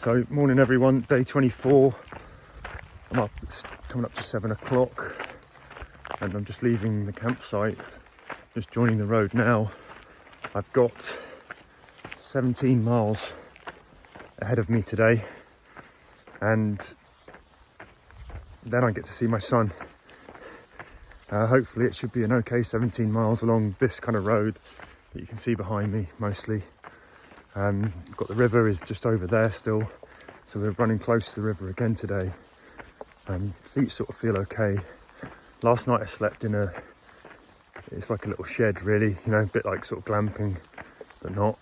So morning everyone, day 24. I'm up, it's coming up to 7 o'clock and I'm just leaving the campsite, just joining the road now. I've got 17 miles ahead of me today and then I get to see my son. Hopefully it should be an okay 17 miles along this kind of road that you can see behind me mostly. Got the river is just over there still, so we're running close to the river again today. Feet sort of feel okay. Last night I slept in it's like a little shed really, you know, a bit like sort of glamping, but not.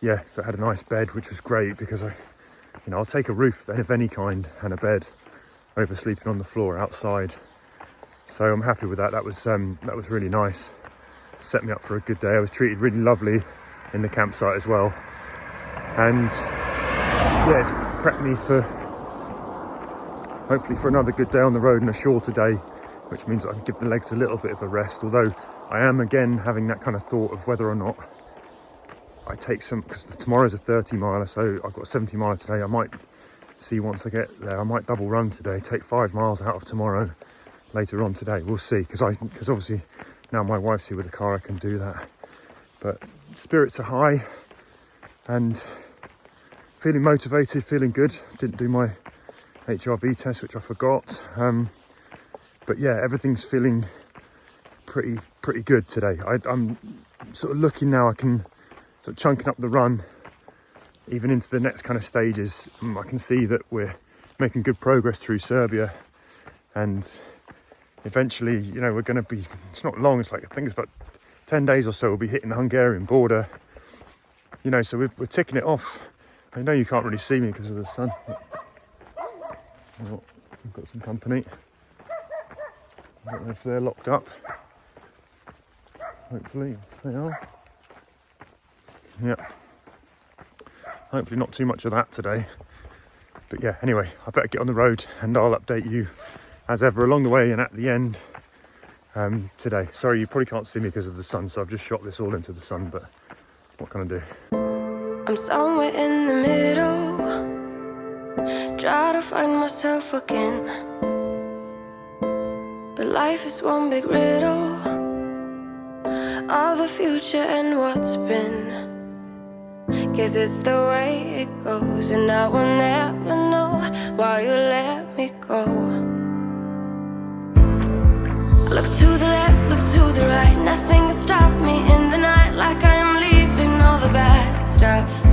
Yeah, but I had a nice bed, which was great because I'll take a roof of any kind and a bed over sleeping on the floor outside. So I'm happy with that. That was really nice. Set me up for a good day. I was treated really lovely in the campsite as well. And yeah, it's prepped me for hopefully for another good day on the road and a shorter day, which means I can give the legs a little bit of a rest. Although I am again having that kind of thought of whether or not I take some, because tomorrow's a 30 miler, so I've got a 70 miler today. I might see once I get there, I might double run today, take 5 miles out of tomorrow later on today. We'll see, because obviously now my wife's here with the car, I can do that. But spirits are high and feeling motivated, feeling good. Didn't do my HRV test, which I forgot. But yeah, everything's feeling pretty good today. I'm sort of looking now, I can sort of chunking up the run even into the next kind of stages. I can see that we're making good progress through Serbia, and eventually, you know, we're going to be, it's not long, it's like, I think it's about 10 days or so, we'll be hitting the Hungarian border, you know, so we're ticking it off. I know you can't really see me because of the sun. Oh, we've got some company. I don't know if they're locked up. Hopefully they are. Yeah. Hopefully not too much of that today. But yeah, anyway, I better get on the road and I'll update you as ever along the way and at the end today. Sorry, you probably can't see me because of the sun, so I've just shot this all into the sun, but what can I do? I'm somewhere in the middle, try to find myself again. But life is one big riddle of the future and what's been. Guess it's the way it goes, and I will never know why you let me go. Look to the left, look to the right, nothing can stop me in the night, like I am leaving all the bad stuff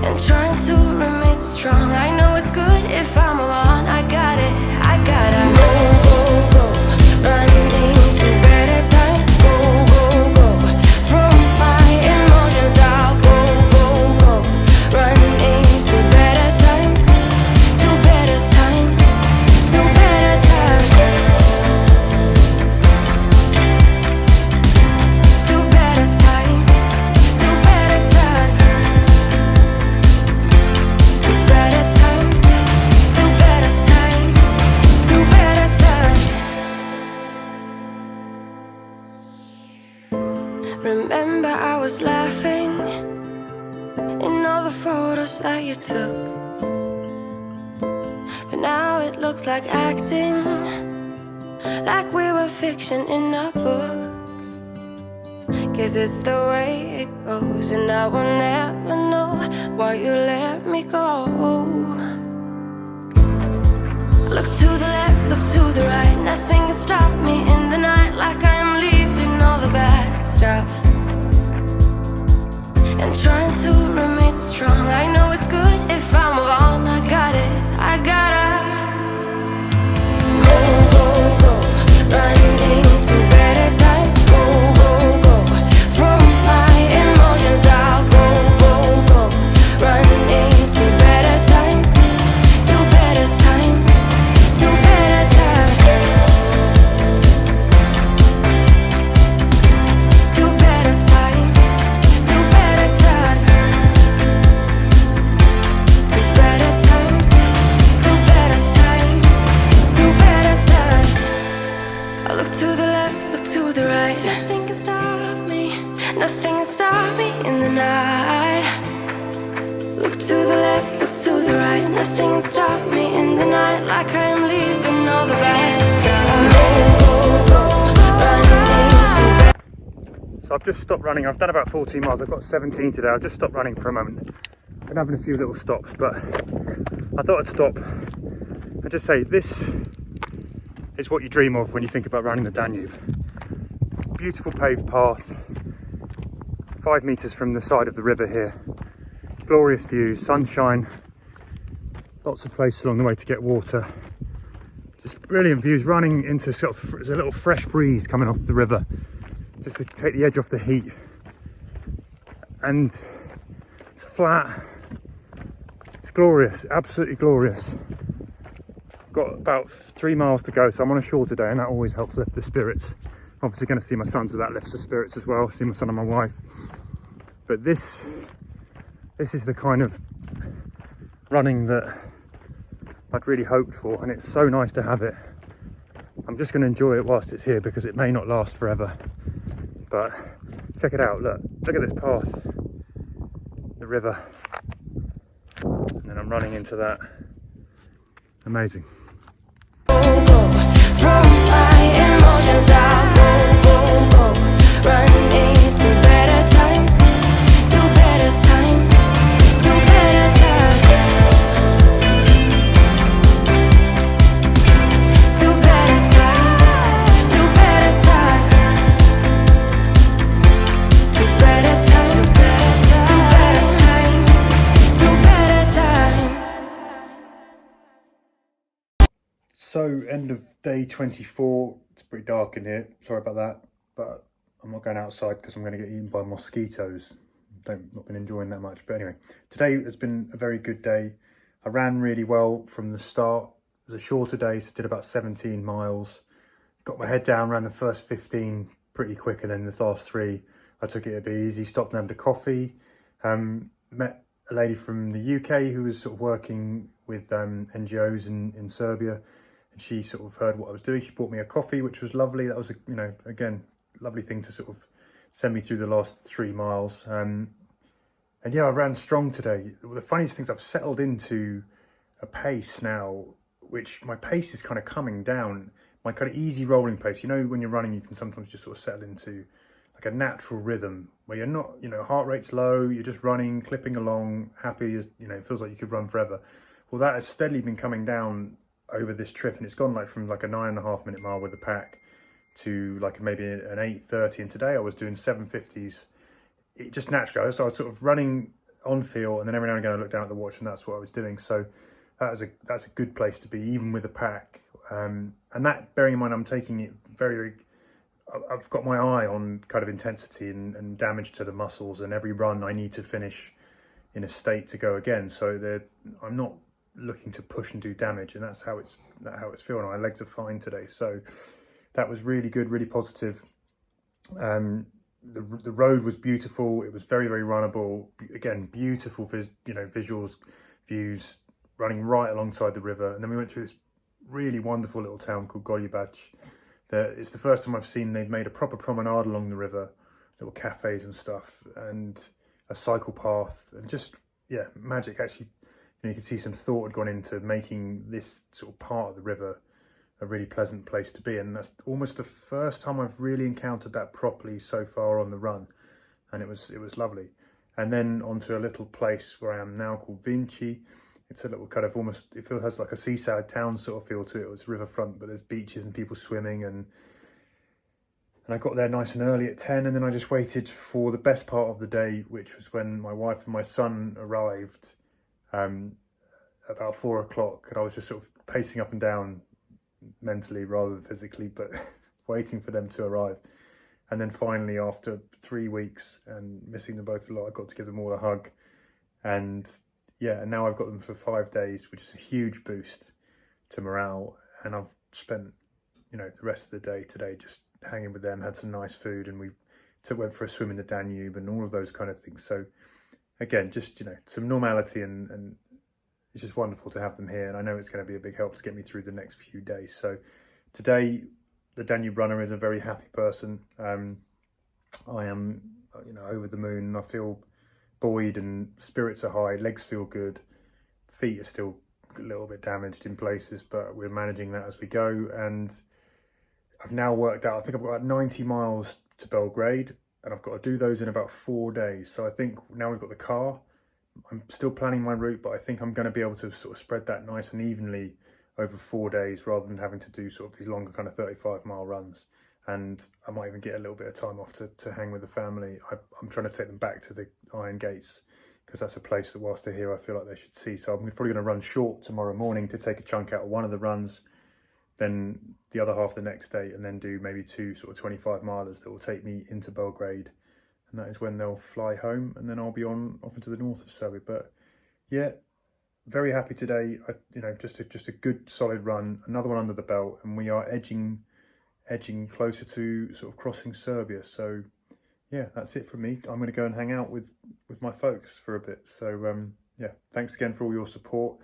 and trying to remain so strong. I know it's good if I'm alone. I got it, I gotta go, running to better times. Go, from my emotions I'll go, running to better times, to better times, to better times, to better times, to better times, to better times, to better times, to better times. Remember I was laughing in all the photos that you took, but now it looks like acting, like we were fiction in a book. Guess it's the way it goes, and I will never know why you let me go. Look to the left, look to the right, nothing can stop me in the night, like I am leaving all the bad stuff and trying to remain so strong. I know it's good if I'm alone. I got it, I gotta go, running to better times. Go, from my emotions I'll go, running to better times, to better times, to better times, to better times, to better times. stop me in the night. Look to the left, look to the right. Nothing will stop me in the night. Like I am leaving all the bad stuff. So I've just stopped running. I've done about 14 miles. I've got 17 today. I've just stopped running for a moment. Been having a few little stops, but I thought I'd stop and just say this is what you dream of when you think about running the Danube. Beautiful paved path, 5 meters from the side of the river here. Glorious views, sunshine, lots of places along the way to get water. Just brilliant views, running into sort of, there's a little fresh breeze coming off the river just to take the edge off the heat. And it's flat, it's glorious, absolutely glorious. I've got about 3 miles to go, so I'm on a shorter day, and that always helps lift the spirits. Obviously going to see my son, so that lifts the spirits as well, see my son and my wife. But this is the kind of running that I'd really hoped for, and it's so nice to have it. I'm just going to enjoy it whilst it's here, because it may not last forever. But check it out, look at this path, the river, and then I'm running into that. Amazing. From my emotions, I'll go, running to better times, to better times, to better times, to better times, to better times, to better times, to better times, to better times. So, end of day 24. It's pretty dark in here. Sorry about that, but I'm not going outside because I'm going to get eaten by mosquitoes. Not been enjoying that much, but anyway, today has been a very good day. I ran really well from the start. It was a shorter day, so did about 17 miles. Got my head down, ran the first 15 pretty quick, and then the last 3 I took it a bit easy. Stopped and had a coffee. Met a lady from the UK who was sort of working with NGOs in Serbia. And she sort of heard what I was doing. She bought me a coffee, which was lovely. That was, again, lovely thing to sort of send me through the last 3 miles. And yeah, I ran strong today. The funniest thing is I've settled into a pace now, which my pace is kind of coming down. My kind of easy rolling pace. You know, when you're running, you can sometimes just sort of settle into like a natural rhythm where you're not, heart rate's low. You're just running, clipping along, happy as, it feels like you could run forever. Well, that has steadily been coming down over this trip, and it's gone like from like a 9.5 minute mile with the pack to like maybe an 8:30, and today I was doing 7:50s. It just naturally, so I was sort of running on feel, and then every now and again I looked down at the watch, and that's what I was doing. So that's a good place to be, even with the pack. And that, bearing in mind, I'm taking it I've got my eye on kind of intensity and damage to the muscles, and every run I need to finish in a state to go again. So I'm not looking to push and do damage, and that's how it's feeling. My legs are fine today, so that was really good, really positive. The road was beautiful. It was very, very runnable. Again, beautiful visuals, views, running right alongside the river. And then we went through this really wonderful little town called Golubac. It's the first time I've seen they've made a proper promenade along the river, little cafes and stuff, and a cycle path, and just, yeah, magic. Actually, you can see some thought had gone into making this sort of part of the river a really pleasant place to be, and that's almost the first time I've really encountered that properly so far on the run, and it was lovely. And then onto a little place where I am now called Vinci. It's a little kind of almost, it has like a seaside town sort of feel to it. It's riverfront, but there's beaches and people swimming, and I got there nice and early at 10, and then I just waited for the best part of the day, which was when my wife and my son arrived about 4 o'clock, and I was just sort of pacing up and down mentally rather than physically, but waiting for them to arrive. And then finally, after 3 weeks and missing them both a lot, I got to give them all a hug. And yeah, and now I've got them for 5 days, which is a huge boost to morale. And I've spent, the rest of the day today just hanging with them, had some nice food, and we went for a swim in the Danube and all of those kind of things. So again, just, some normality, and it's just wonderful to have them here. And I know it's going to be a big help to get me through the next few days. So today, the Danube runner is a very happy person. I am you know, over the moon. I feel buoyed and spirits are high, legs feel good, feet are still a little bit damaged in places, but we're managing that as we go. And I've now worked out, I think I've got about 90 miles to Belgrade, and I've got to do those in about 4 days. So I think now we've got the car, I'm still planning my route, but I think I'm going to be able to sort of spread that nice and evenly over 4 days rather than having to do sort of these longer kind of 35-mile runs. And I might even get a little bit of time off to hang with the family. I'm trying to take them back to the Iron Gates because that's a place that whilst they're here I feel like they should see. So I'm probably going to run short tomorrow morning to take a chunk out of one of the runs, then the other half the next day, and then do maybe 2 sort of 25-milers that will take me into Belgrade. And that is when they'll fly home, and then I'll be off into the north of Serbia. But yeah, very happy today. You know, just a good solid run, another one under the belt, and we are edging closer to sort of crossing Serbia. So yeah, that's it from me. I'm going to go and hang out with my folks for a bit. So yeah, thanks again for all your support.